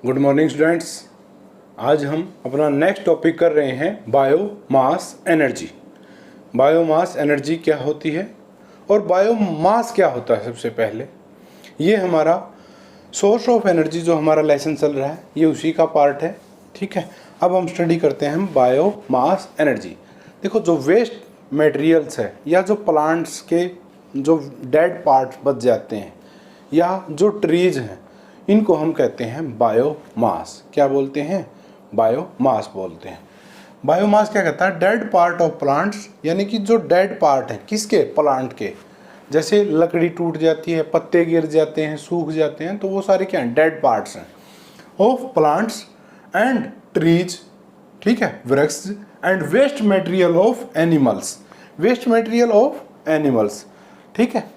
Good morning students. आज हम अपना नेक्स्ट टॉपिक कर रहे हैं बायोमास एनर्जी। बायोमास एनर्जी क्या होती है और बायोमास क्या होता है। सबसे पहले ये हमारा सोर्स ऑफ एनर्जी जो हमारा लेसन चल रहा है ये उसी का पार्ट है। ठीक है, अब हम स्टडी करते हैं बायोमास एनर्जी। देखो, जो वेस्ट मटेरियल्स है या जो प्लांट्स के जो डेड पार्ट्स बच जाते हैं या जो ट्रीज हैं, इनको हम कहते हैं बायोमास। क्या बोलते हैं? बायोमास बोलते हैं। बायोमास क्या कहता है? डेड पार्ट ऑफ प्लांट्स, यानी कि जो डेड पार्ट है किसके? प्लांट के। जैसे लकड़ी टूट जाती है, पत्ते गिर जाते हैं, सूख जाते हैं, तो वो सारे क्या हैं? डेड पार्ट्स हैं ऑफ प्लांट्स एंड ट्रीज। ठीक है, वृक्ष and waste material of animals. Waste material of animals, ठीक है,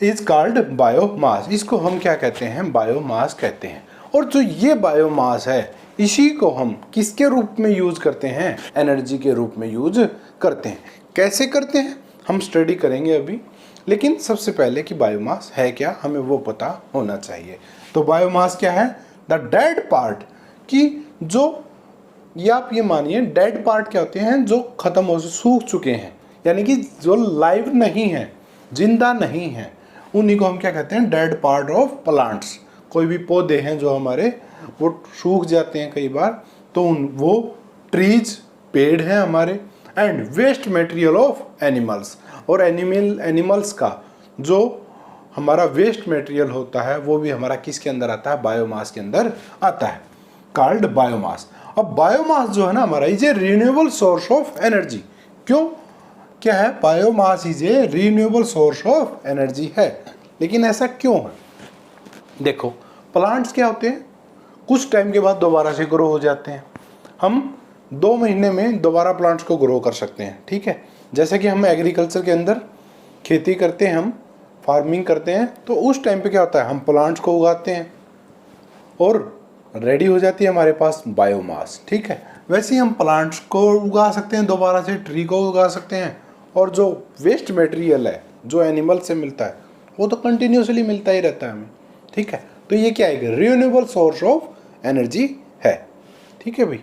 इज कॉल्ड बायोमास। इसको हम क्या कहते हैं? बायोमास कहते हैं। और जो ये बायोमास है इसी को हम किसके रूप में यूज करते हैं? एनर्जी के रूप में यूज करते हैं। कैसे करते हैं हम स्टडी करेंगे अभी, लेकिन सबसे पहले कि बायोमास है क्या हमें वो पता होना चाहिए। तो बायोमास क्या है? द डेड पार्ट, कि जो, या आप ये मानिए डेड पार्ट क्या होते हैं? जो खत्म हो, सूख चुके हैं, यानी कि जो लाइव नहीं है, जिंदा नहीं है, उन्हीं को हम क्या कहते हैं? Dead part of plants. कोई भी पौधे हैं जो हमारे वो सूख जाते हैं कई बार, तो वो ट्रीज, पेड़ हैं हमारे, and waste material of animals. और एनिमल्स का जो हमारा वेस्ट मटेरियल होता है वो भी हमारा किसके अंदर आता है? बायोमास के अंदर आता है, कॉल्ड बायोमास। अब बायोमास जो है ना हमारा, is a renewable source of energy. क्यों? क्या है? Biomass is a renewable source of energy है। लेकिन ऐसा क्यों है? देखो, प्लांट्स क्या होते हैं? कुछ टाइम के बाद दोबारा से ग्रो हो जाते हैं। हम 2 महीने में दोबारा प्लांट्स को ग्रो कर सकते हैं। ठीक है, जैसे कि हम एग्रीकल्चर के अंदर खेती करते हैं, हम फार्मिंग करते हैं, तो उस टाइम पे क्या होता है? हम प्लांट्स को उगाते हैं और रेडी हो जाती है हमारे पास बायोमास। ठीक है, वैसे ही हम प्लांट्स को उगा सकते हैं, दोबारा से ट्री को उगा सकते हैं, और जो वेस्ट मटेरियल है जो एनिमल से मिलता है वो तो कंटिन्यूसली मिलता ही रहता है हमें। ठीक है, तो ये क्या है? रिन्यूएबल सोर्स ऑफ एनर्जी है। ठीक है भाई।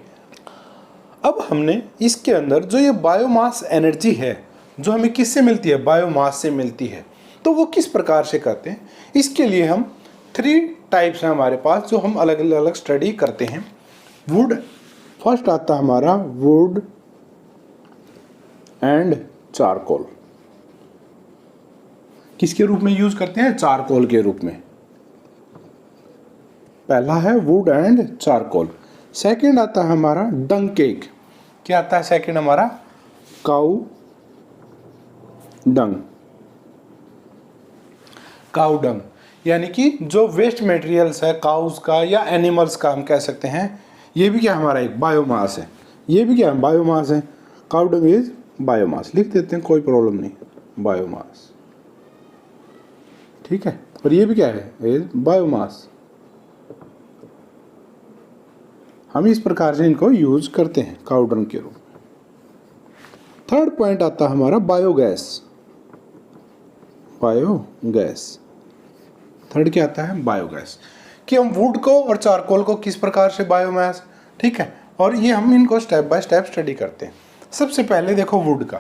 अब हमने इसके अंदर जो ये बायोमास एनर्जी है जो हमें किससे मिलती है? बायोमास से मिलती है। तो वो किस प्रकार से करते हैं? इसके लिए हम 3 टाइप्स हैं हमारे पास जो हम अलग अलग स्टडी करते हैं। वुड, फर्स्ट आता है हमारा वुड एंड चारकोल। किसके रूप में यूज करते हैं? चारकोल के रूप में। पहला है वुड एंड चारकोल। सेकंड आता है हमारा डंग केक। क्या आता है सेकंड हमारा? काऊ डंग। काऊ डंग, यानी कि जो वेस्ट मटेरियल्स है काउस का या एनिमल्स का, हम कह सकते हैं ये भी क्या हमारा एक बायोमास है। ये भी क्या है? बायोमास है। काऊ डंग इज बायोमास। लिख देते हैं, कोई प्रॉब्लम नहीं, बायोमास। ठीक है, और ये भी क्या है? Is biomass. हम इस प्रकार से इनको यूज करते हैं काऊ डंग के रूप में। थर्ड पॉइंट आता है हमारा बायोगैस। बायोगैस, थर्ड क्या आता है? बायोगैस। कि हम वुड को और चारकोल को किस प्रकार से बायोमास, ठीक है, और ये हम इनको स्टेप बाय स्टेप स्टडी करते हैं। सबसे पहले देखो वुड का।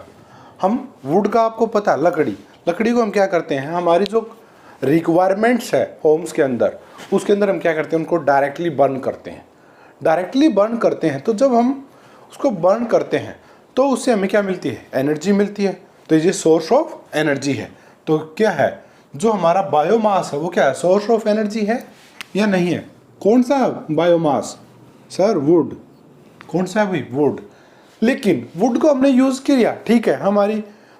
हम वुड का आपको पता है, लकड़ी को हम क्या करते हैं? हमारी जो रिक्वायरमेंट्स है होम्स के अंदर, उसके अंदर हम क्या करते हैं? उनको डायरेक्टली बर्न करते हैं। डायरेक्टली बर्न करते हैं, तो जब हम उसको बर्न करते हैं तो उससे हमें क्या मिलती है? एनर्जी मिलती है। तो ये सोर्स ऑफ एनर्जी है। तो क्या है? जो हमारा बायोमास है वो क्या है? सोर्स ऑफ एनर्जी है या नहीं है? कौन सा बायोमास? Sir would. कौन सा है भाई? वुड। लेकिन वुड को हमने यूज किया, ठीक है,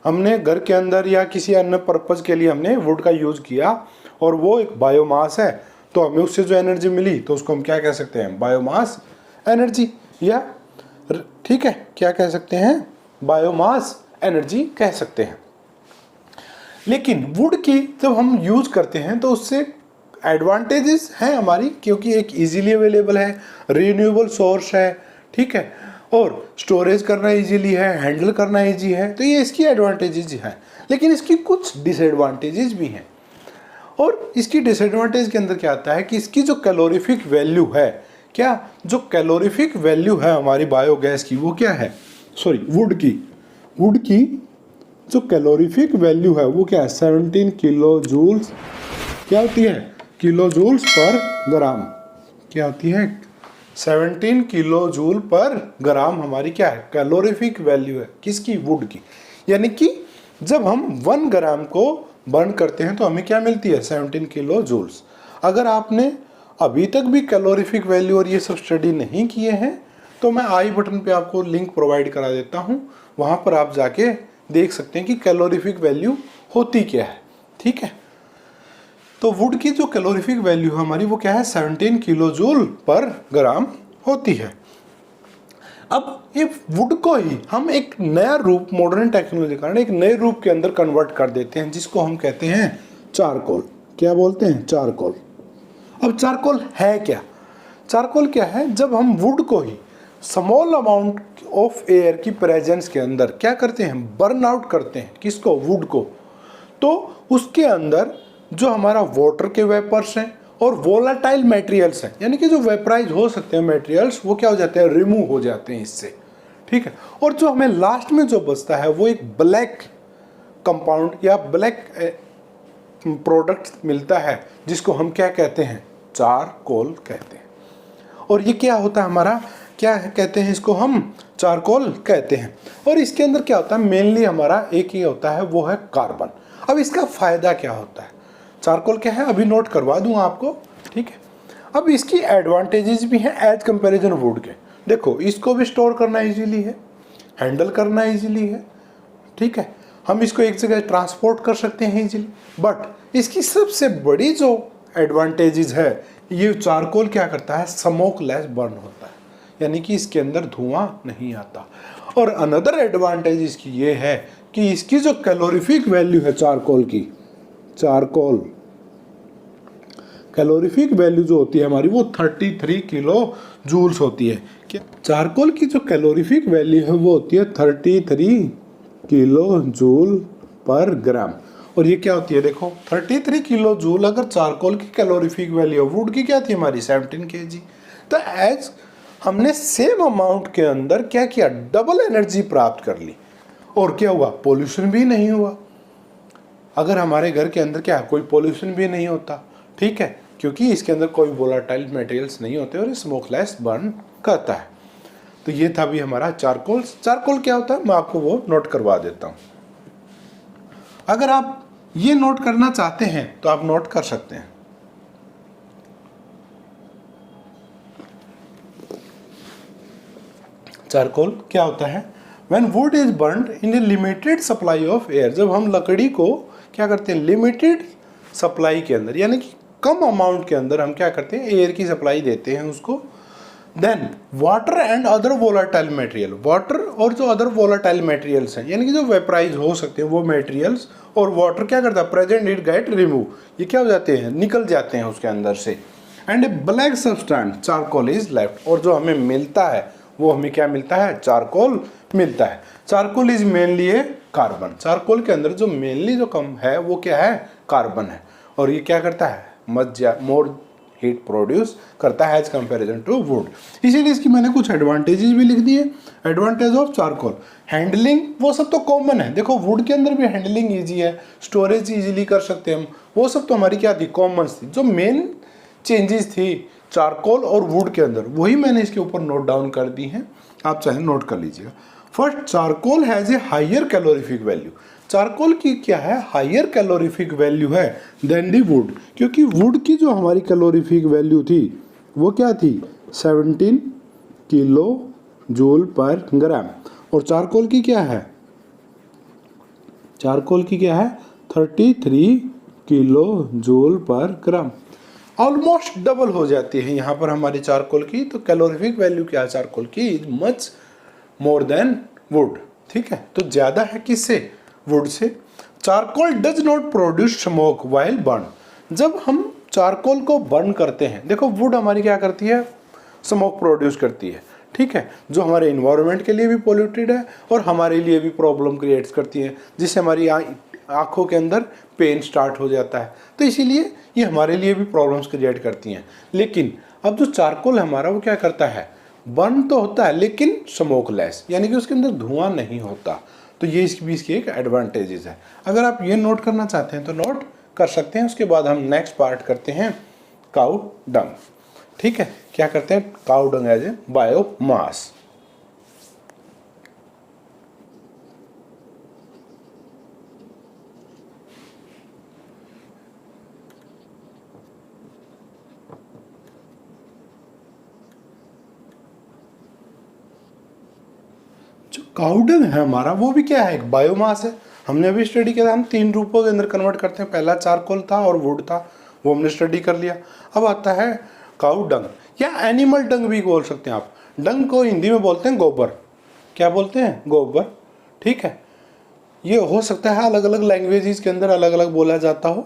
हमने घर के अंदर या किसी अन्य पर्पज के लिए हमने वुड का यूज किया और वो एक बायोमास है, तो हमें उससे जो एनर्जी मिली तो उसको हम क्या कह सकते हैं? Biomass energy. या ठीक है, क्या कह सकते हैं? बायोमास एनर्जी कह सकते हैं। लेकिन वुड की जब हम यूज करते हैं तो उससे एडवांटेजेस हैं हमारी, क्योंकि एक इजीली अवेलेबल है, रिन्यूएबल सोर्स है, ठीक है, और स्टोरेज करना इजीली है, हैंडल करना इजी है, तो ये इसकी एडवांटेजेस हैं। लेकिन इसकी कुछ डिसएडवांटेजेस भी हैं। और इसकी डिसएडवांटेज के अंदर क्या आता है कि इसकी जो कैलोरीफिक वैल्यू है, क्या जो कैलोरीफिक वैल्यू है हमारी बायोगैस की, वो क्या है, सॉरी वुड की जो कैलोरीफिक वैल्यू है वो क्या है, 17 किलो जूल्स क्या होती है, किलो जूल्स पर ग्राम, क्या होती है 17 किलो जूल पर ग्राम हमारी क्या है कैलोरीफिक वैल्यू है, किसकी, वुड की। यानी कि जब हम 1 ग्राम को बर्न करते हैं तो हमें क्या मिलती है, 17 किलो जूल्स। अगर आपने अभी तक भी कैलोरीफिक वैल्यू और ये सब स्टडी नहीं किए हैं तो मैं आई बटन पे आपको लिंक प्रोवाइड करा देता हूँ, वहाँ पर आप जाके देख सकते हैं कि कैलोरीफिक वैल्यू होती क्या है। ठीक है, तो वुड की जो कैलोरीफिक वैल्यू है हमारी वो क्या है, 17 किलो जूल पर ग्राम होती है। अब ये वुड को ही हम एक नया रूप, मॉडर्न टेक्नोलॉजी के कारण एक नए रूप के अंदर कन्वर्ट कर देते हैं, जिसको हम कहते हैं चारकोल। क्या बोलते हैं, चारकोल। अब चारकोल है क्या, चारकोल क्या है, जब हम वुड को ही स्मॉल अमाउंट ऑफ एयर की प्रेजेंस के अंदर क्या करते हैं, बर्न आउट करते हैं, किसको, वुड को, तो उसके अंदर जो हमारा वाटर के वेपर्स हैं और वोलाटाइल मटेरियल्स हैं, यानी कि जो वेपराइज हो सकते हैं मटेरियल्स, वो क्या हो जाते हैं, रिमूव हो जाते हैं इससे। ठीक है, और जो हमें लास्ट में जो बचता है वो एक ब्लैक कंपाउंड या ब्लैक प्रोडक्ट मिलता है, जिसको हम क्या कहते हैं, चारकोल कहते हैं। और ये क्या होता है हमारा, क्या कहते हैं इसको, हम चारकोल कहते हैं। और इसके अंदर क्या होता है, मेनली हमारा एक ही होता है, वो है कार्बन। अब इसका फायदा क्या होता है, चारकोल क्या है अभी नोट करवा दूंगा आपको। ठीक है, अब इसकी एडवांटेजेस भी हैं एज कंपैरिजन वुड के। देखो, इसको भी स्टोर करना इजीली है, हैंडल करना इजीली है। ठीक है, हम इसको एक जगह ट्रांसपोर्ट कर सकते हैं इजीली। बट इसकी सबसे बड़ी जो एडवांटेजेस है, ये चारकोल क्या करता है, स्मोकलेस बर्न होता है, यानी कि इसके अंदर धुआं नहीं आता। और अनदर एडवांटेज इसकी ये है कि इसकी जो कैलोरीफिक वैल्यू है चारकोल की, चारकोल कैलोरीफिक वैल्यू जो होती है हमारी वो 33 किलो जूल्स होती है। क्या चारकोल की जो कैलोरीफिक वैल्यू है वो होती है 33 किलो जूल पर ग्राम। और ये क्या होती है, देखो 33 किलो जूल अगर चारकोल की कैलोरीफिक वैल्यू है, वुड की क्या थी हमारी 17 kg। तो एज हमने सेम अमाउंट के अंदर क्या किया, डबल एनर्जी प्राप्त कर ली। और क्या हुआ, पोल्यूशन भी नहीं हुआ। अगर हमारे घर के अंदर क्या है, कोई पोल्यूशन भी नहीं होता। ठीक है, क्योंकि इसके अंदर कोई वोलाटाइल मटेरियल्स नहीं होते और ये स्मोकलेस बर्न करता है। तो ये था भी हमारा चारकोल। चारकोल क्या होता है मैं आपको वो नोट करवा देता हूँ। अगर आप ये नोट करना चाहते हैं तो आप नोट कर सकते हैं। चारकोल क्या होता है, When wood is burned in a limited supply of air, जब हम लकड़ी को क्या करते हैं, लिमिटेड सप्लाई के अंदर, यानी कि कम अमाउंट के अंदर हम क्या करते हैं, एयर की सप्लाई देते हैं उसको। Then water and other volatile material, water और जो अदर वोलाटाइल मटेरियल्स हैं, यानी कि जो वेपराइज हो सकते हैं वो मटेरियल्स, और वाटर क्या करता है, प्रेजेंट इट गेट रिमूव, ये क्या हो जाते हैं, निकल जाते हैं उसके अंदर से। And A black substance charcoal is left, और जो हमें मिलता है वो हमें क्या मिलता है, चारकोल मिलता है। Charcoal is mainly A carbon, charcoal के अंदर जो मेनली जो कम है वो क्या है, कार्बन है। और ये क्या करता है, मोर हीट प्रोड्यूस करता है एज कंपैरिजन टू वुड। इसीलिए इसकी मैंने कुछ एडवांटेजेस भी लिख दिए। एडवांटेज ऑफ चारकोल, हैंडलिंग वो सब तो कॉमन है। देखो वुड के अंदर भी हैंडलिंग ईजी है, स्टोरेज इजीली कर सकते हैं हम, वो सब तो हमारी क्या थी, कॉमन्स थी। जो मेन चेंजेस थी चारकोल और वुड के अंदर, वही मैंने इसके ऊपर नोट डाउन कर दी हैं, आप चाहे नोट कर लीजिएगा। First, charcoal has a higher calorific value. Charcoal की क्या है, हायर कैलोरीफिक वैल्यू है देन दी वुड, क्योंकि वुड की जो हमारी कैलोरीफिक वैल्यू थी वो क्या थी, 17 किलो जूल पर ग्राम, और चारकोल की क्या है, चारकोल की क्या है, 33 किलो जूल पर ग्राम, ऑलमोस्ट डबल हो जाती है यहाँ पर हमारी चारकोल की। तो कैलोरीफिक वैल्यू क्या है चारकोल की, is much more than would. ठीक है, तो ज़्यादा है किससे, would say. Charcoal does not produce smoke while burn, जब हम चारकोल को बर्न करते हैं, देखो वुड हमारी क्या करती है, स्मोक प्रोड्यूस करती है। ठीक है, जो हमारे इन्वायरमेंट के लिए भी पोल्यूटेड है और हमारे लिए भी प्रॉब्लम क्रिएट्स करती है, जिससे हमारी आँखों के अंदर पेन स्टार्ट हो जाता है। तो इसीलिए ये हमारे लिए भी प्रॉब्लम्स क्रिएट करती हैं। लेकिन अब जो चारकोल हमारा वो क्या करता है, बर्न तो होता है लेकिन स्मोकलेस, यानी कि उसके अंदर धुआं नहीं होता। तो ये इसकी एक एडवांटेजेस है। अगर आप ये नोट करना चाहते हैं तो नोट कर सकते हैं। उसके बाद हम नेक्स्ट पार्ट करते हैं काऊ डंग। ठीक है, क्या करते हैं, काऊ डंग एज ए बायोमास। जो काऊ डंग है हमारा वो भी क्या है, एक बायोमास है। हमने अभी स्टडी किया था, हम 3 रूपों के अंदर कन्वर्ट करते हैं। पहला चारकोल था और वुड था, वो हमने स्टडी कर लिया। अब आता है काऊ डंग या एनिमल डंग भी बोल सकते हैं आप। डंग को हिंदी में बोलते हैं गोबर। क्या बोलते हैं, गोबर। ठीक है, ये हो सकता है अलग अलग लैंग्वेजेस के अंदर अलग अलग बोला जाता हो।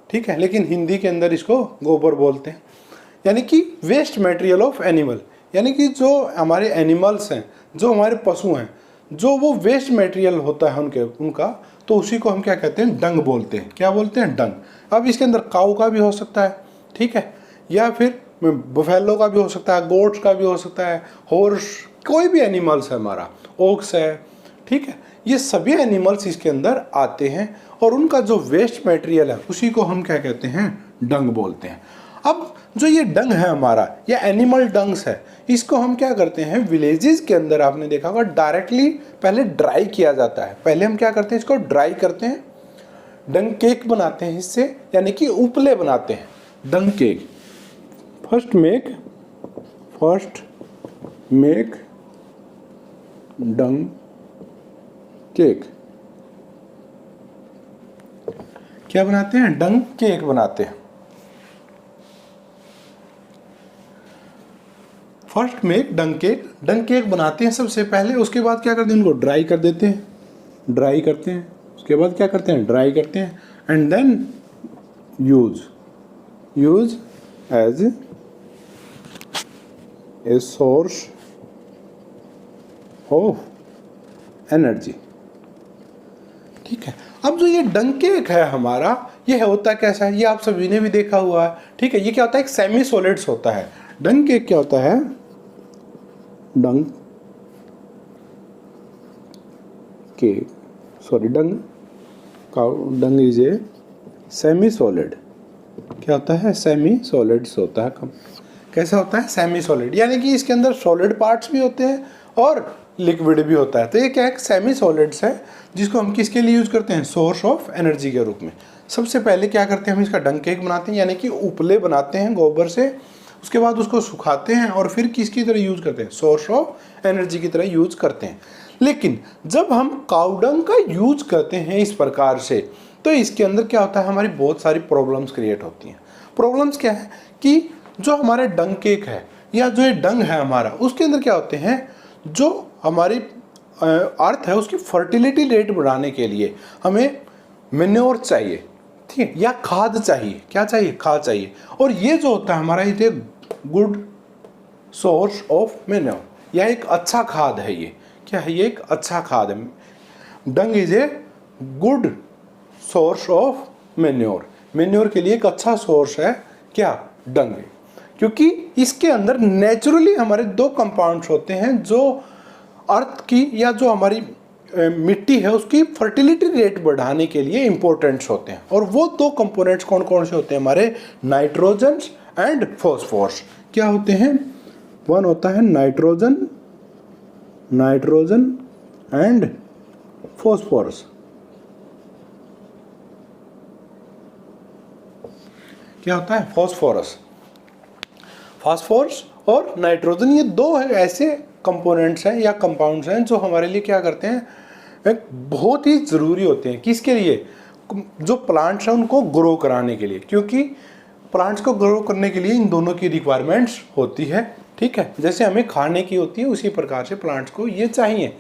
ठीक है, लेकिन हिंदी के अंदर इसको गोबर बोलते हैं। यानी कि वेस्ट मटेरियल ऑफ एनिमल, यानी कि जो हमारे एनिमल्स हैं, जो हमारे पशु हैं, जो वो वेस्ट मटेरियल होता है उनका, तो उसी को हम क्या कहते हैं, डंग बोलते हैं। क्या बोलते हैं, डंग। अब इसके अंदर काऊ का भी हो सकता है, ठीक है, या फिर बफेलो का भी हो सकता है, गोट्स का भी हो सकता है, हॉर्स, कोई भी एनिमल्स है हमारा, ओक्स है। ठीक है, ये सभी एनिमल्स इसके अंदर आते हैं और उनका जो वेस्ट मटेरियल है उसी को हम क्या कहते हैं, डंग बोलते हैं। अब जो ये डंग है हमारा, या एनिमल डंग्स है, इसको हम क्या करते हैं, विलेजेस के अंदर आपने देखा होगा डायरेक्टली पहले ड्राई किया जाता है। पहले हम क्या करते हैं, इसको ड्राई करते हैं, डंग केक बनाते हैं इससे, यानी कि उपले बनाते हैं, डंग केक। फर्स्ट मेक डंग केक। क्या बनाते हैं, डंग केक बनाते हैं। फर्स्ट मेक डंग केक बनाते हैं सबसे पहले। उसके बाद क्या करते हैं, उनको ड्राई कर देते हैं, ड्राई करते हैं। उसके बाद क्या करते हैं, ड्राई करते हैं and then use as a source of energy. ठीक है, अब जो ये डंग केक है हमारा, ये होता कैसा है, ये आप सभी ने भी देखा हुआ है। ठीक है, ये क्या होता है, एक सेमी सॉलिड्स होता है। डंग केक क्या होता है, डंग इज ए सेमी सॉलिड। क्या होता है, सेमी सॉलिड्स होता है। कैसा होता है, सेमी सॉलिड, यानी कि इसके अंदर सॉलिड पार्ट्स भी होते हैं और लिक्विड भी होता है। तो ये क्या है, सेमी सॉलिड्स है, जिसको हम किसके लिए यूज करते हैं, सोर्स ऑफ एनर्जी के रूप में। सबसे पहले क्या करते हैं, हम इसका डंग केक बनाते हैं, यानी कि उपले बनाते हैं गोबर से। उसके बाद उसको सुखाते हैं और फिर किसकी तरह यूज करते हैं, सोर्स ऑफ एनर्जी की तरह यूज करते हैं। लेकिन जब हम काऊ डंग का यूज करते हैं इस प्रकार से, तो इसके अंदर क्या होता है, हमारी बहुत सारी प्रॉब्लम्स क्रिएट होती हैं। प्रॉब्लम्स क्या है कि जो हमारे डंग केक है या जो ये डंग है हमारा, उसके अंदर क्या होते हैं, जो हमारी अर्थ है उसकी फर्टिलिटी रेट बढ़ाने के लिए हमें मेन्योर चाहिए, ठीक है, या खाद चाहिए। क्या चाहिए, खाद चाहिए। और ये जो होता है हमारा, ये गुड सोर्स ऑफ मेन्योर, या एक अच्छा खाद है। ये क्या है, ये एक अच्छा खाद है। डंग is a good source of manure के लिए एक अच्छा सोर्स है क्या, डंग। क्योंकि इसके अंदर नेचुरली हमारे 2 कंपाउंड्स होते हैं जो अर्थ की या जो हमारी मिट्टी है उसकी फर्टिलिटी रेट बढ़ाने के लिए इंपॉर्टेंट्स होते हैं। और वो 2 कंपोनेंट्स कौन कौन से होते हैं हमारे, नाइट्रोजन एंड फॉस्फोरस। क्या होते हैं, वन होता है नाइट्रोजन एंड फॉस्फोरस। क्या होता है, फास्फोरस और नाइट्रोजन, ये 2 ऐसे कंपोनेंट्स हैं या कंपाउंड्स हैं जो हमारे लिए क्या करते हैं, एक बहुत ही ज़रूरी होते हैं। किसके लिए, जो प्लांट्स हैं उनको ग्रो कराने के लिए। क्योंकि प्लांट्स को ग्रो करने के लिए इन दोनों की रिक्वायरमेंट्स होती है। ठीक है, जैसे हमें खाने की होती है उसी प्रकार से प्लांट्स को ये चाहिए।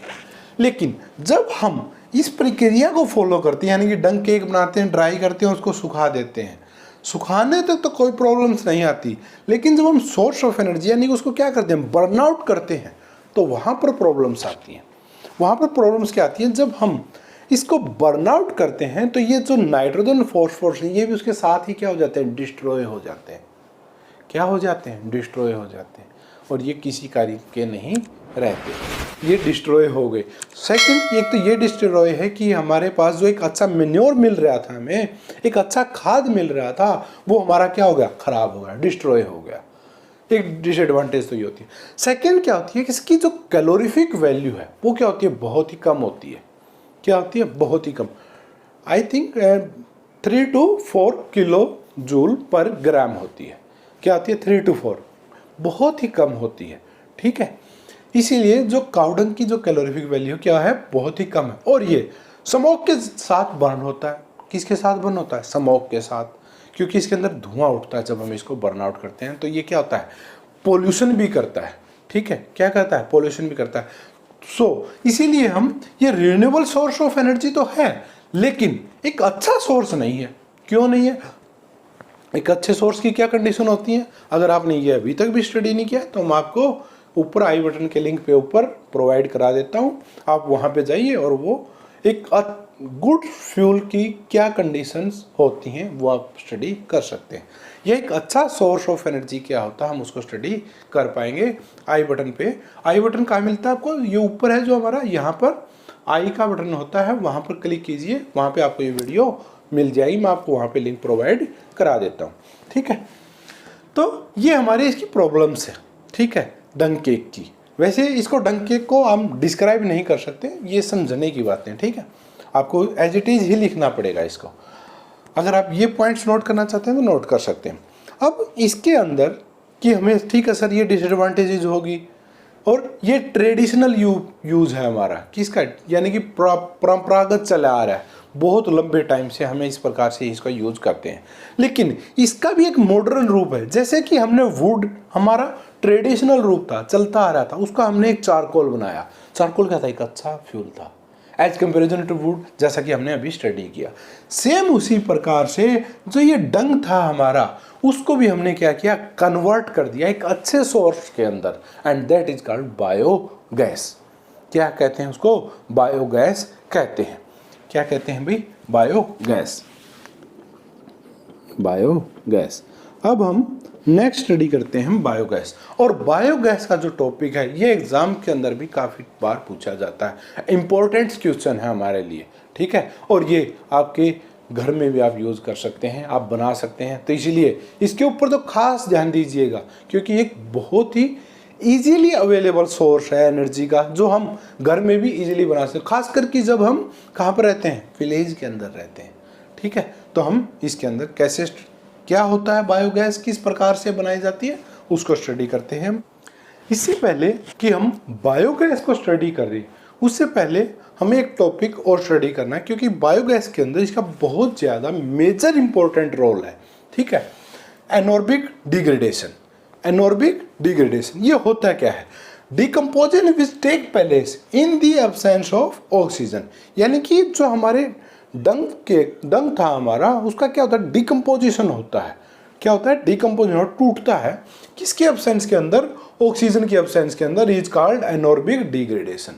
लेकिन जब हम इस प्रक्रिया को फॉलो करते हैं, यानी कि डंग केक बनाते हैं, ड्राई करते हैं, उसको सुखा देते हैं, सुखाने तक तो कोई प्रॉब्लम्स नहीं आती। लेकिन जब हम सोर्स ऑफ एनर्जी यानी कि उसको क्या करते हैं, बर्न आउट करते हैं, तो वहाँ पर प्रॉब्लम्स आती हैं। वहाँ पर प्रॉब्लम्स क्या आती हैं, जब हम इसको बर्नआउट करते हैं तो ये जो नाइट्रोजन फॉस्फोरस ये भी उसके साथ ही क्या हो जाते हैं, डिस्ट्रॉय हो जाते हैं। क्या हो जाते हैं, डिस्ट्रॉय हो जाते हैं, और ये किसी कार्य के नहीं रहते, ये डिस्ट्रॉय हो गए। सेकंड, एक तो ये डिस्ट्रॉय है कि हमारे पास जो एक अच्छा मेन्योर मिल रहा था, हमें एक अच्छा खाद मिल रहा था, वो हमारा क्या हो गया, खराब हो गया, डिस्ट्रॉय हो गया। एक डिसएडवांटेज तो ये होती है। सेकंड क्या होती है कि इसकी जो कैलोरीफिक वैल्यू है वो क्या होती है, बहुत ही कम होती है। क्या होती है, बहुत ही कम। I think 3 to 4 kilo joule per gram होती है। क्या होती है, 3 to 4, बहुत ही कम होती है। ठीक है, इसीलिए जो काउडंग की जो कैलोरीफिक वैल्यू क्या है, बहुत ही कम है। और ये स्मोक के साथ बर्न होता है। किसके साथ बर्न होता है, स्मोक के साथ, क्योंकि इसके अंदर धुआं उठता है जब हम इसको बर्न आउट करते हैं। तो ये क्या होता है, पोल्यूशन भी करता है। ठीक है, क्या करता है, पोल्यूशन भी करता है। इसीलिए हम, ये रिन्यूएबल सोर्स ऑफ एनर्जी तो है, लेकिन एक अच्छा सोर्स नहीं है। क्यों नहीं है, एक अच्छे सोर्स की क्या कंडीशन होती है, अगर आपने ये अभी तक भी स्टडी नहीं किया तो मैं आपको ऊपर आई बटन के लिंक पे ऊपर प्रोवाइड करा देता हूँ, आप वहाँ पे जाइए और वो एक गुड फ्यूल की क्या कंडीशंस होती हैं वो आप स्टडी कर सकते हैं। यह एक अच्छा सोर्स ऑफ एनर्जी क्या होता है, हम उसको स्टडी कर पाएंगे आई बटन पे। आई बटन कहाँ मिलता है आपको, ये ऊपर है जो हमारा, यहाँ पर आई का बटन होता है, वहाँ पर क्लिक कीजिए, वहाँ पे आपको ये वीडियो मिल जाएगी, मैं आपको वहाँ पे लिंक प्रोवाइड करा देता हूँ। ठीक है, तो ये हमारी इसकी प्रॉब्लम्स है। ठीक है, डंग केक की, वैसे इसको डंग केक को हम डिस्क्राइब नहीं कर सकते, ये समझने की बातें। ठीक है, आपको एज इट इज़ ही लिखना पड़ेगा इसको। अगर आप ये पॉइंट्स नोट करना चाहते हैं तो नोट कर सकते हैं। अब इसके अंदर कि हमें, ठीक है सर, ये डिसएडवांटेजेज होगी, और ये ट्रेडिशनल यूज़ है हमारा किसका, यानी कि परंपरागत चला आ रहा है, बहुत लंबे टाइम से हमें इस प्रकार से इसका यूज करते हैं। लेकिन इसका भी एक मॉडर्न रूप है, जैसे कि हमने वुड, हमारा ट्रेडिशनल रूप था, चलता आ रहा था, उसका हमने एक चारकोल बनाया। चारकोल क्या था, एक अच्छा फ्यूल था एज कंपेरिजन टू वुड, जैसा कि हमने अभी स्टडी किया। सेम उसी प्रकार से जो ये डंग था हमारा, उसको भी हमने क्या किया, कन्वर्ट कर दिया एक अच्छे सोर्स के अंदर, and that is called biogas. क्या कहते हैं उसको, बायोगैस कहते हैं। क्या कहते हैं भाई, बायोगैस, बायोगैस। अब हम नेक्स्ट स्टडी करते हैं बायोगैस। और बायोगैस का जो टॉपिक है ये एग्जाम के अंदर भी काफ़ी बार पूछा जाता है, इम्पोर्टेंट क्वेश्चन है हमारे लिए। ठीक है, और ये आपके घर में भी आप यूज़ कर सकते हैं, आप बना सकते हैं। तो इसीलिए इसके ऊपर तो खास ध्यान दीजिएगा, क्योंकि एक बहुत ही ईजीली अवेलेबल सोर्स है एनर्जी का, जो हम घर में भी ईजिली बना सकते हैं, खास करके जब हम कहाँ पर रहते हैं, विलेज के अंदर रहते हैं। ठीक है, तो हम इसके अंदर कैसे, क्या होता है बायोगैस, किस प्रकार से बनाई जाती है, उसको स्टडी करते हैं हम। इससे पहले कि हम बायोगैस को स्टडी कर रहे हैं, उससे पहले हमें एक टॉपिक और स्टडी करना है, क्योंकि बायोगैस के अंदर इसका बहुत ज़्यादा मेजर इंपॉर्टेंट रोल है। ठीक है, एनोर्बिक डिग्रेडेशन। एनोर्बिक डिग्रेडेशन ये होता क्या है, decomposition which take place in the absence of oxygen. यानी कि जो हमारे डंग था हमारा, उसका क्या होता है, डिकम्पोजिशन होता है। क्या होता है, डिकम्पोजिशन, टूटता है, किसके एब्सेंस के अंदर, ऑक्सीजन के एब्सेंस के अंदर, is called anaerobic degradation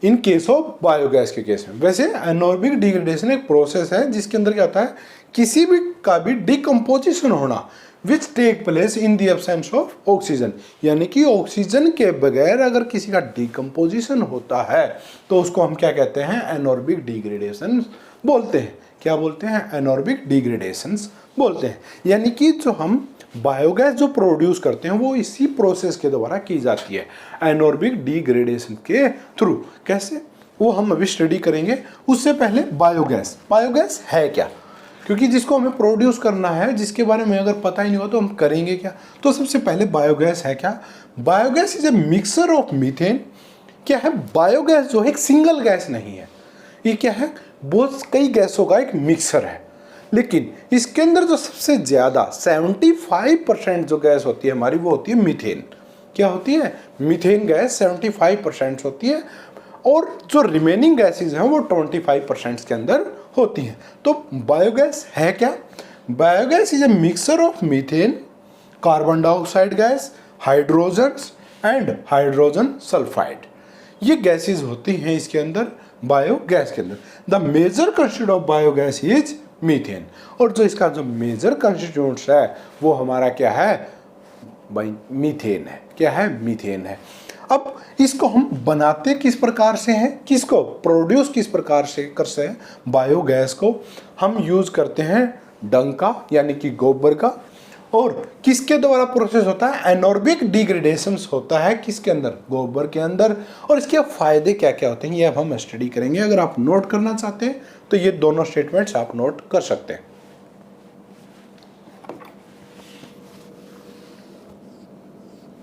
in case of biogas के केस में। वैसे एनोर्बिक डिग्रेडेशन एक प्रोसेस है जिसके अंदर क्या होता है, किसी भी का भी डिकम्पोजिशन होना which take place in the absence of oxygen. यानी कि ऑक्सीजन के बगैर अगर किसी का डिकम्पोजिशन होता है तो उसको हम क्या कहते हैं, एनोर्बिक डिग्रेडेशन बोलते हैं। क्या बोलते हैं, एनोर्बिक डिग्रेडेशंस बोलते हैं। यानी कि जो हम बायोगैस जो प्रोड्यूस करते हैं वो इसी प्रोसेस के द्वारा की जाती है, एनोर्बिक डिग्रेडेशन के थ्रू। कैसे, वो हम अभी स्टडी करेंगे। उससे पहले बायोगैस, बायोगैस है क्या, क्योंकि जिसको हमें प्रोड्यूस करना है, जिसके बारे में अगर पता ही नहीं हो तो हम करेंगे क्या। तो सबसे पहले बायोगैस है क्या, biogas is a mixer of methane. क्या है, बायोगैस जो है एक सिंगल गैस नहीं है, ये क्या है, बहुत कई गैसों का एक मिक्सर है। लेकिन इसके अंदर जो सबसे ज़्यादा 75% जो गैस होती है हमारी, वो होती है मीथेन। क्या होती है, मीथेन गैस 75% होती है, और जो रिमेनिंग गैसेज हैं वो 25% के अंदर होती हैं। तो बायोगैस है क्या, biogas is a mixer of methane, carbon dioxide gas, hydrogen and hydrogen sulphide. ये गैसेज होती हैं इसके अंदर, बायोगैस के अंदर। The major constitute of biogas is methane. और जो इसका जो मेजर कंस्टिट्यूट्स है वो हमारा क्या है भाई, मीथेन है। क्या है? मीथेन है। अब इसको हम बनाते किस प्रकार से हैं, किसको प्रोड्यूस किस प्रकार से करते हैं? बायोगैस को हम यूज करते हैं डंग का, यानी कि गोबर का। और किसके द्वारा प्रोसेस होता है? एनोर्बिक डिग्रेडेशन होता है किसके अंदर? गोबर के अंदर। और इसके फायदे क्या क्या होते हैं ये अब हम स्टडी करेंगे। अगर आप नोट करना चाहते हैं तो ये दोनों स्टेटमेंट्स आप नोट कर सकते हैं।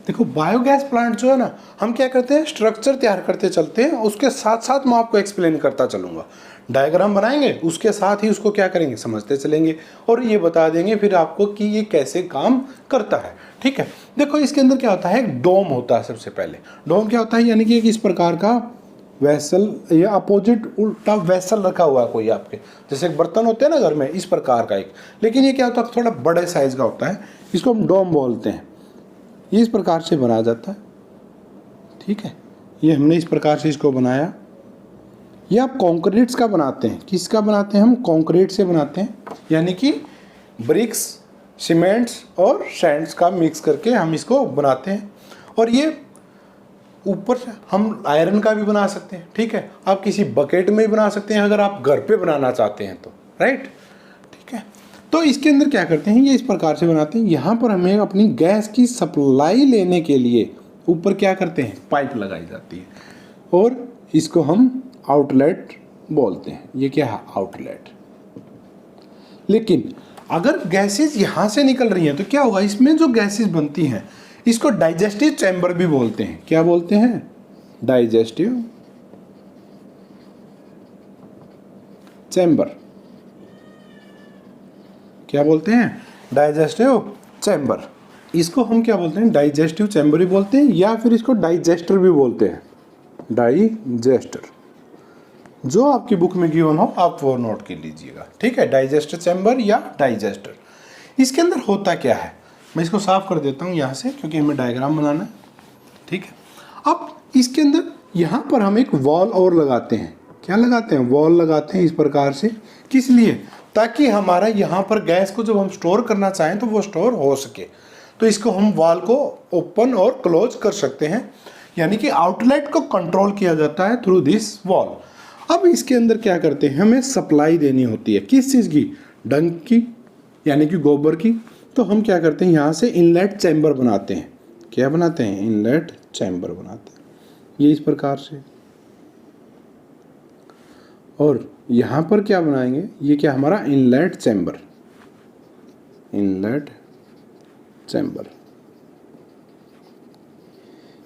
देखो बायोगैस प्लांट जो है ना, हम क्या करते हैं, स्ट्रक्चर तैयार करते चलते हैं, उसके साथ साथ मैं आपको एक्सप्लेन करता चलूंगा। डायग्राम बनाएंगे, उसके साथ ही उसको क्या करेंगे, समझते चलेंगे और ये बता देंगे फिर आपको कि ये कैसे काम करता है। ठीक है, देखो इसके अंदर क्या होता है, एक डोम होता है। सबसे पहले डोम क्या होता है, यानी कि एक इस प्रकार का वेसल या अपोजिट उल्टा वेसल रखा हुआ है कोई आपके, जैसे एक बर्तन होते हैं ना घर में, इस प्रकार का एक। लेकिन ये क्या होता है, थोड़ा बड़े साइज का होता है, इसको हम डोम बोलते हैं। ये इस प्रकार से बनाया जाता है। ठीक है, ये हमने इस प्रकार से इसको बनाया। ये आप कंक्रीट्स का बनाते हैं। किसका बनाते हैं? हम कंक्रीट से बनाते हैं, यानी कि ब्रिक्स, सीमेंट्स और सैंड्स का मिक्स करके हम इसको बनाते हैं। और ये ऊपर से हम आयरन का भी बना सकते हैं। ठीक है, आप किसी बकेट में भी बना सकते हैं अगर आप घर पे बनाना चाहते हैं तो, राइट। ठीक है, तो इसके अंदर क्या करते हैं, ये इस प्रकार से बनाते हैं। यहाँ पर हमें अपनी गैस की सप्लाई लेने के लिए ऊपर क्या करते हैं, पाइप लगाई जाती है और इसको हम आउटलेट बोलते हैं। ये क्या है, आउटलेट। लेकिन अगर गैसेस यहाँ से निकल रही हैं तो क्या होगा, इसमें जो गैसेस बनती हैं इसको डाइजेस्टिव चैम्बर भी बोलते हैं। क्या बोलते हैं? Digestive chamber. क्या बोलते हैं? Digestive chamber. इसको हम क्या बोलते हैं, डाइजेस्टिव चैम्बर भी बोलते हैं, या फिर इसको डाइजेस्टर भी बोलते हैं। डाइजेस्टर, जो आपकी बुक में गिवन हो आप वो नोट कर लीजिएगा। ठीक है, डाइजेस्टर चैम्बर या डाइजेस्टर। इसके अंदर होता क्या है, मैं इसको साफ कर देता हूँ यहाँ से, क्योंकि हमें डायग्राम बनाना है। ठीक है, अब इसके अंदर यहाँ पर हम एक वॉल और लगाते हैं। क्या लगाते हैं? वॉल लगाते हैं इस प्रकार से। किस लिए? ताकि हमारा यहाँ पर गैस को जब हम स्टोर करना चाहें तो वो स्टोर हो सके। तो इसको हम वॉल को ओपन और क्लोज कर सकते हैं, यानी कि आउटलेट को कंट्रोल किया जाता है थ्रू दिस वॉल। अब इसके अंदर क्या करते हैं, हमें सप्लाई देनी होती है। किस चीज़ की? डंग की, यानी कि गोबर की। तो हम क्या करते हैं, यहाँ से इनलेट चैम्बर बनाते हैं। क्या बनाते हैं? इनलेट चैम्बर बनाते हैं, ये इस प्रकार से। और यहाँ पर क्या बनाएंगे, ये क्या हमारा इनलेट चैम्बर। इनलेट चैम्बर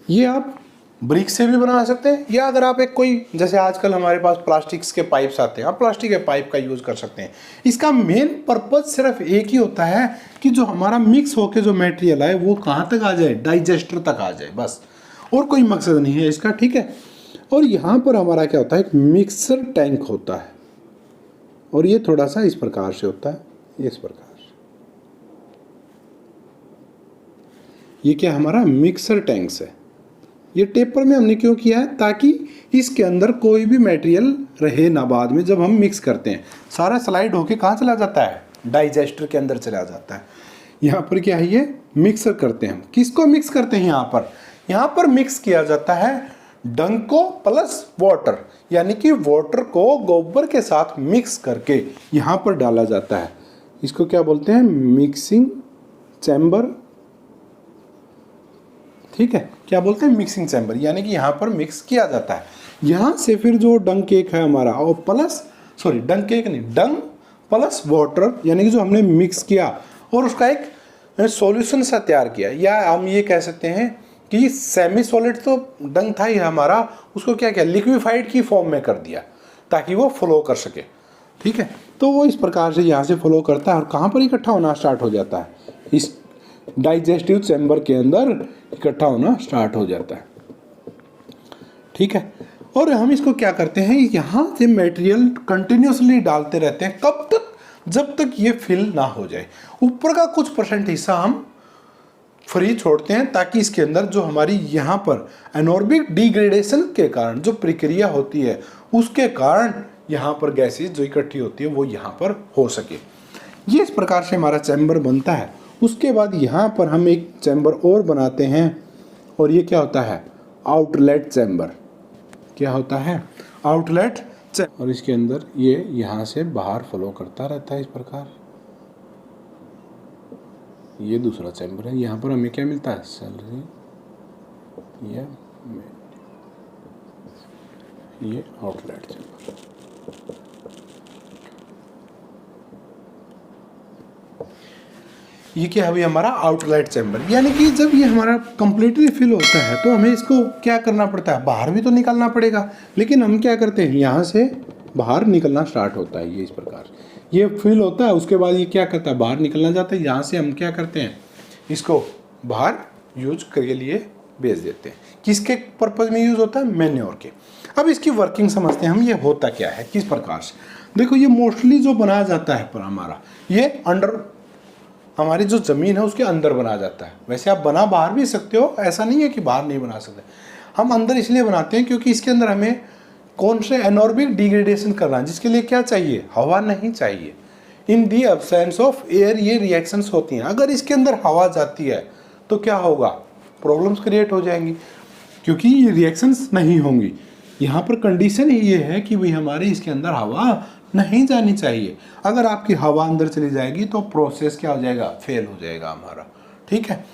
ये आप ब्रिक से भी बना सकते हैं, या अगर आप एक कोई, जैसे आजकल हमारे पास प्लास्टिक्स के पाइप्स आते हैं, आप प्लास्टिक के पाइप का यूज़ कर सकते हैं। इसका मेन पर्पज सिर्फ एक ही होता है कि जो हमारा मिक्स होके जो मटेरियल है वो कहाँ तक आ जाए, डाइजेस्टर तक आ जाए, बस। और कोई मकसद नहीं है इसका। ठीक है, और यहाँ पर हमारा क्या होता है, एक मिक्सर टैंक होता है, और ये थोड़ा सा इस प्रकार से होता है, इस प्रकार से। ये क्या हमारा मिक्सर टैंक्स है। ये टेपर में हमने क्यों किया है, ताकि इसके अंदर कोई भी मटेरियल रहे ना, बाद में जब हम मिक्स करते हैं सारा स्लाइड होके कहाँ चला जाता है, डाइजेस्टर के अंदर चला जाता है। यहाँ पर क्या है, ये मिक्सर करते हैं हम। किसको मिक्स करते हैं यहाँ पर मिक्स किया जाता है डंग को प्लस वाटर, यानी कि वाटर को गोबर के साथ मिक्स करके यहाँ पर डाला जाता है। इसको क्या बोलते हैं, मिक्सिंग चैम्बर। ठीक है, क्या बोलते हैं, मिक्सिंग चैम्बर, यानी कि यहाँ पर मिक्स किया जाता है। यहाँ से फिर जो डंग केक है हमारा, और प्लस डंग केक नहीं, डंग प्लस वाटर, यानी कि जो हमने मिक्स किया और उसका एक सॉल्यूशन सा तैयार किया, या हम ये कह सकते हैं कि सेमी सॉलिड तो डंग था ही हमारा, उसको क्या किया, लिक्विफाइड की फॉर्म में कर दिया ताकि वो फ्लो कर सके। ठीक है, तो वो इस प्रकार से यहाँ से फ्लो करता है और कहाँ पर इकट्ठा होना स्टार्ट हो जाता है, इस डाइजेस्टिव चैम्बर के अंदर इकट्ठा होना स्टार्ट हो जाता है। ठीक है, और हम इसको क्या करते हैं, यहाँ से मटेरियल कंटिन्यूसली डालते रहते हैं। कब तक? जब तक ये फिल ना हो जाए। ऊपर का कुछ परसेंट हिस्सा हम फ्री छोड़ते हैं ताकि इसके अंदर जो हमारी यहाँ पर एनॉर्बिक डिग्रेडेशन के कारण जो प्रक्रिया होती है उसके कारण यहाँ पर गैसेज जो इकट्ठी होती है वो यहाँ पर हो सके। ये इस प्रकार से हमारा चैम्बर बनता है। उसके बाद यहाँ पर हम एक चैम्बर और बनाते हैं और ये क्या होता है, आउटलेट चैम्बर। क्या होता है, आउटलेट चैम्बर। और इसके अंदर ये यहाँ से बाहर फ्लो करता रहता है इस प्रकार। ये दूसरा चैम्बर है। यहाँ पर हमें क्या मिलता है, सैलरी, ये आउटलेट चैम्बर। ये क्या है भाई, हमारा आउटलेट चैम्बर। यानी कि जब ये हमारा कंप्लीटली फिल होता है तो हमें इसको क्या करना पड़ता है, बाहर भी तो निकालना पड़ेगा। लेकिन हम क्या करते हैं, यहाँ से बाहर निकलना स्टार्ट होता है। ये इस प्रकार ये फिल होता है, उसके बाद ये क्या करता है, बाहर निकलना जाता है। यहाँ से हम क्या करते हैं, इसको बाहर यूज के लिए भेज देते हैं। किसके पर्पज़ में यूज़ होता है, मैन्योर के। अब इसकी वर्किंग समझते हैं हम, ये होता क्या है, किस प्रकार से। देखो ये मोस्टली जो बनाया जाता है पर हमारा ये अंडर, हमारी जो ज़मीन है उसके अंदर बनाया जाता है। वैसे आप बना बाहर भी सकते हो, ऐसा नहीं है कि बाहर नहीं बना सकते। हम अंदर इसलिए बनाते हैं क्योंकि इसके अंदर हमें कौन से एनॉर्बिक डिग्रेडेशन करना है, जिसके लिए क्या चाहिए, हवा नहीं चाहिए। इन दी एब्सेंस ऑफ एयर ये रिएक्शंस होती हैं। अगर इसके अंदर हवा जाती है तो क्या होगा, प्रॉब्लम्स क्रिएट हो जाएंगी क्योंकि ये रिएक्शंस नहीं होंगी। यहाँ पर कंडीशन ही ये है कि भाई हमारे इसके अंदर हवा नहीं जानी चाहिए। अगर आपकी हवा अंदर चली जाएगी तो प्रोसेस क्या हो जाएगा, फेल हो जाएगा हमारा। ठीक है,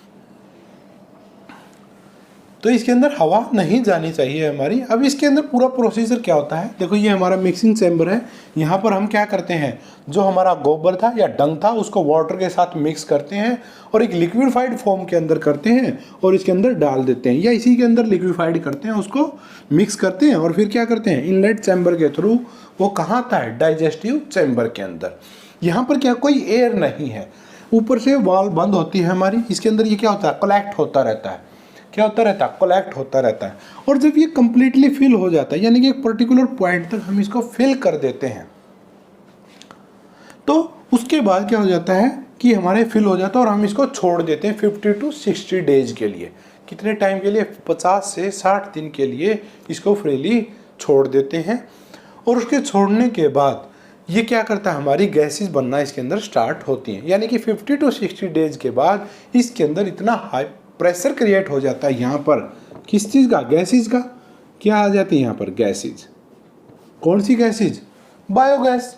तो इसके अंदर हवा नहीं जानी चाहिए हमारी। अब इसके अंदर पूरा प्रोसीजर क्या होता है, देखो ये हमारा मिक्सिंग चैम्बर है। यहाँ पर हम क्या करते हैं, जो हमारा गोबर था या डंग था उसको वाटर के साथ मिक्स करते हैं और एक लिक्विफाइड फॉर्म के अंदर करते हैं और इसके अंदर डाल देते हैं, या इसी के अंदर लिक्विफाइड करते हैं, उसको मिक्स करते हैं और फिर क्या करते हैं, इनलेट चैम्बर के थ्रू वो कहाँ आता है, डाइजेस्टिव चैम्बर के अंदर। यहाँ पर क्या कोई एयर नहीं है, ऊपर से वाल्व बंद होती है हमारी। इसके अंदर ये क्या होता है, कलेक्ट होता रहता है। क्या होता रहता है, कलेक्ट होता रहता है। और जब ये कंप्लीटली फिल हो जाता है, यानी कि एक पर्टिकुलर पॉइंट तक हम इसको फिल कर देते हैं, तो उसके बाद क्या हो जाता है कि हमारे फिल हो जाता है और हम इसको छोड़ देते हैं 50 to 60 डेज के लिए। कितने टाइम के लिए, 50 से 60 दिन के लिए इसको फ्रीली छोड़ देते हैं। और उसके छोड़ने के बाद ये क्या करता है, हमारी गैसेस बनना इसके अंदर स्टार्ट होती हैं। यानी कि 50 to 60 डेज के बाद इसके अंदर इतना हाई प्रेशर क्रिएट हो जाता है यहाँ पर, किस चीज़ का, गैसेज का। क्या आ जाती है यहाँ पर, गैसेज। कौन सी गैसेज, बायोगैस।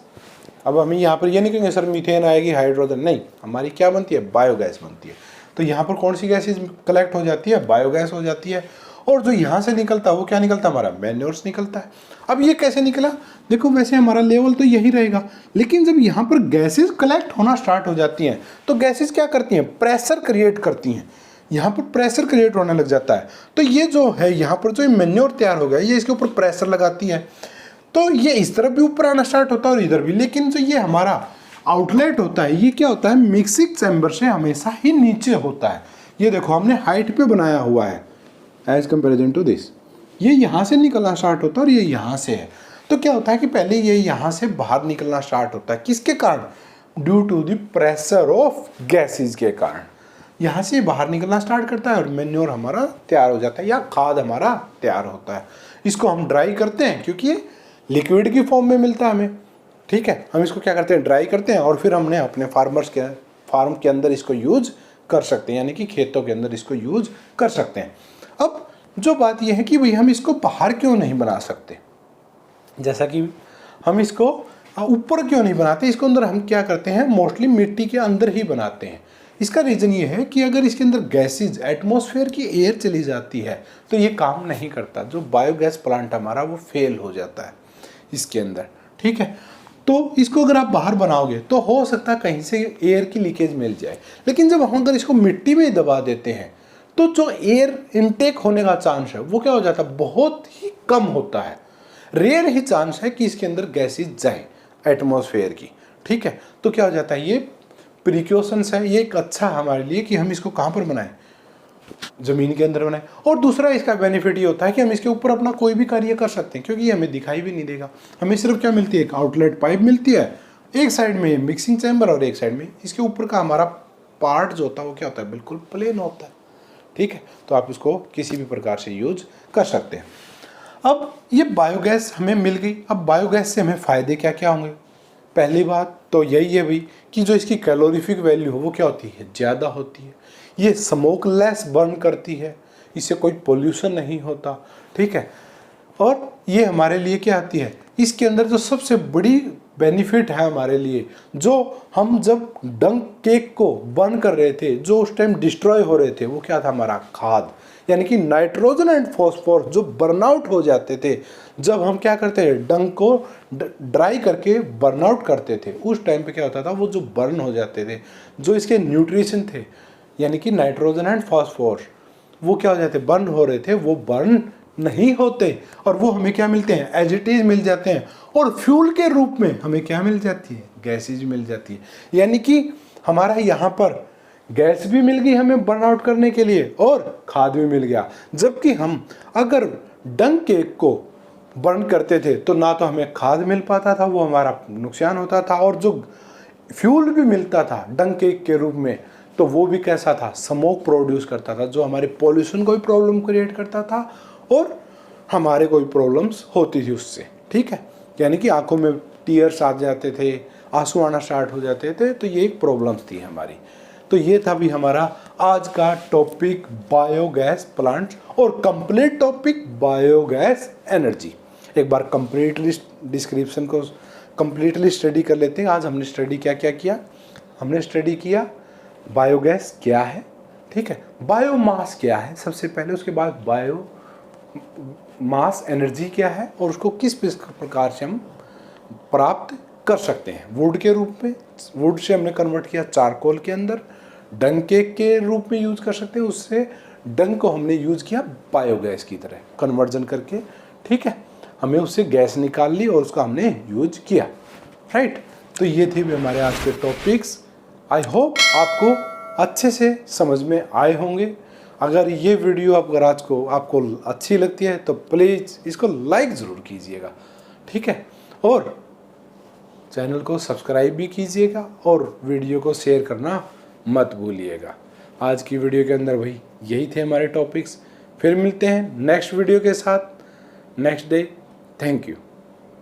अब हमें यहाँ पर ये नहीं कहेंगे सर मीथेन आएगी, हाइड्रोजन, नहीं, हमारी क्या बनती है, बायोगैस बनती है। तो यहाँ पर कौन सी गैसेज कलेक्ट हो जाती है, बायोगैस हो जाती है। और जो यहाँ से निकलता है वो क्या निकलता है, हमारा मैन्योर्स निकलता है। अब ये कैसे निकला, देखो वैसे हमारा लेवल तो यही रहेगा, लेकिन जब यहाँ पर गैसेज कलेक्ट होना स्टार्ट हो जाती हैं तो गैसेज क्या करती हैं, प्रेशर क्रिएट करती हैं। यहाँ पर प्रेशर क्रिएट होने लग जाता है। तो ये जो है यहाँ पर जो मैन्योर तैयार हो गया, ये इसके ऊपर प्रेशर लगाती है, तो ये इस तरफ भी ऊपर आना स्टार्ट होता है और इधर भी। लेकिन जो ये हमारा आउटलेट होता है ये क्या होता है, मिक्सिंग चैम्बर से हमेशा ही नीचे होता है। ये देखो हमने हाइट पे बनाया हुआ है एज कंपेरिजन टू दिस। ये यहाँ से निकलना स्टार्ट होता है और ये यहाँ से है। तो क्या होता है कि पहले ये यहाँ से बाहर निकलना स्टार्ट होता है, किसके कारण, due to the pressure of gases के कारण। यहाँ से बाहर निकलना स्टार्ट करता है और मैन्योर हमारा तैयार हो जाता है या खाद हमारा तैयार होता है। इसको हम ड्राई करते हैं क्योंकि ये लिक्विड की फॉर्म में मिलता है हमें। ठीक है, हम इसको क्या करते हैं, ड्राई करते हैं और फिर हमने अपने फार्म के अंदर इसको यूज कर सकते हैं, यानी कि खेतों के अंदर इसको यूज कर सकते हैं। अब जो बात यह है कि भाई हम इसको बाहर क्यों नहीं बना सकते, जैसा कि हम इसको ऊपर क्यों नहीं बनाते, इसको अंदर हम क्या करते हैं, मोस्टली मिट्टी के अंदर ही बनाते हैं। इसका रीज़न ये है कि अगर इसके अंदर गैसेज, एटमॉस्फेयर की एयर चली जाती है तो ये काम नहीं करता। जो बायोगैस प्लांट हमारा वो फेल हो जाता है इसके अंदर। ठीक है, तो इसको अगर आप बाहर बनाओगे तो हो सकता है कहीं से एयर की लीकेज मिल जाए। लेकिन जब हम अगर इसको मिट्टी में दबा देते हैं तो जो एयर इनटेक होने का चांस है वो क्या हो जाता है, बहुत ही कम होता है। रेयर ही चांस है कि इसके अंदर गैसेज जाए एटमॉस्फेयर की। ठीक है, तो क्या हो जाता है, ये प्रिकॉशंस है, ये एक अच्छा हमारे लिए कि हम इसको कहाँ पर बनाएं, ज़मीन के अंदर बनाएं। और दूसरा इसका बेनिफिट ये होता है कि हम इसके ऊपर अपना कोई भी कार्य कर सकते हैं क्योंकि ये हमें दिखाई भी नहीं देगा। हमें सिर्फ क्या मिलती है, एक आउटलेट पाइप मिलती है, एक साइड में मिक्सिंग चैम्बर और एक साइड में इसके ऊपर का हमारा पार्ट जो होता है वो क्या होता है, बिल्कुल प्लेन होता है। ठीक है, तो आप इसको किसी भी प्रकार से यूज कर सकते हैं। अब ये बायोगैस हमें मिल गई। अब बायोगैस से हमें फ़ायदे क्या क्या होंगे? पहली बात तो यही है भाई कि जो इसकी कैलोरीफिक वैल्यू है वो क्या होती है, ज़्यादा होती है। ये स्मोकलेस बर्न करती है, इससे कोई पोल्यूशन नहीं होता। ठीक है, और ये हमारे लिए क्या आती है, इसके अंदर जो सबसे बड़ी बेनिफिट है हमारे लिए, जो हम जब डंक केक को बर्न कर रहे थे, जो उस टाइम डिस्ट्रॉय हो रहे थे, वो क्या था, हमारा खाद, यानी कि नाइट्रोजन एंड फॉस्फोरस जो बर्नआउट हो जाते थे जब हम क्या करते थे, डंक को ड्राई करके बर्नआउट करते थे। उस टाइम पे क्या होता था, वो जो बर्न हो जाते थे, जो इसके न्यूट्रिशन थे यानी कि नाइट्रोजन एंड फॉस्फोरस, वो क्या हो जाते, बर्न हो रहे थे, वो बर्न नहीं होते और वो हमें क्या मिलते हैं, एज इट इज मिल जाते हैं। और फ्यूल के रूप में हमें क्या मिल जाती है, गैसेज मिल जाती है। यानी कि हमारा यहाँ पर गैस भी मिल गई हमें बर्नआउट करने के लिए और खाद भी मिल गया। जबकि हम अगर डंक केक को बर्न करते थे तो ना तो हमें खाद मिल पाता था, वो हमारा नुकसान होता था, और जो फ्यूल भी मिलता था डंक केक के रूप में तो वो भी कैसा था, स्मोक प्रोड्यूस करता था, जो हमारे पॉल्यूशन को भी प्रॉब्लम क्रिएट करता था और हमारे कोई प्रॉब्लम्स होती थी उससे। ठीक है, यानी कि आंखों में टीयर्स आ जाते थे, आंसू आना स्टार्ट हो जाते थे, तो ये एक प्रॉब्लम्स थी हमारी। तो ये था भी हमारा आज का टॉपिक बायोगैस प्लांट्स और कंप्लीट टॉपिक बायोगैस एनर्जी। एक बार कंप्लीटली डिस्क्रिप्शन को कंप्लीटली स्टडी कर लेते हैं। आज हमने स्टडी क्या क्या किया, हमने स्टडी किया बायोगैस क्या है, ठीक है, बायोमास क्या है सबसे पहले, उसके बाद बायो मास एनर्जी क्या है और उसको किस प्रकार से हम प्राप्त कर सकते हैं। वुड के रूप में, वुड से हमने कन्वर्ट किया चारकोल के अंदर, डंक केक के रूप में यूज कर सकते हैं, उससे डंक को हमने यूज किया बायोगैस की तरह कन्वर्जन करके। ठीक है, हमें उससे गैस निकाल ली और उसका हमने यूज किया। राइट, तो ये थे भी हमारे आज के टॉपिक्स। आई होप आपको अच्छे से समझ में आए होंगे। अगर ये वीडियो अगर आज को आपको अच्छी लगती है तो प्लीज़ इसको लाइक ज़रूर कीजिएगा। ठीक है, और चैनल को सब्सक्राइब भी कीजिएगा और वीडियो को शेयर करना मत भूलिएगा। आज की वीडियो के अंदर भाई यही थे हमारे टॉपिक्स। फिर मिलते हैं नेक्स्ट वीडियो के साथ नेक्स्ट डे। Thank you.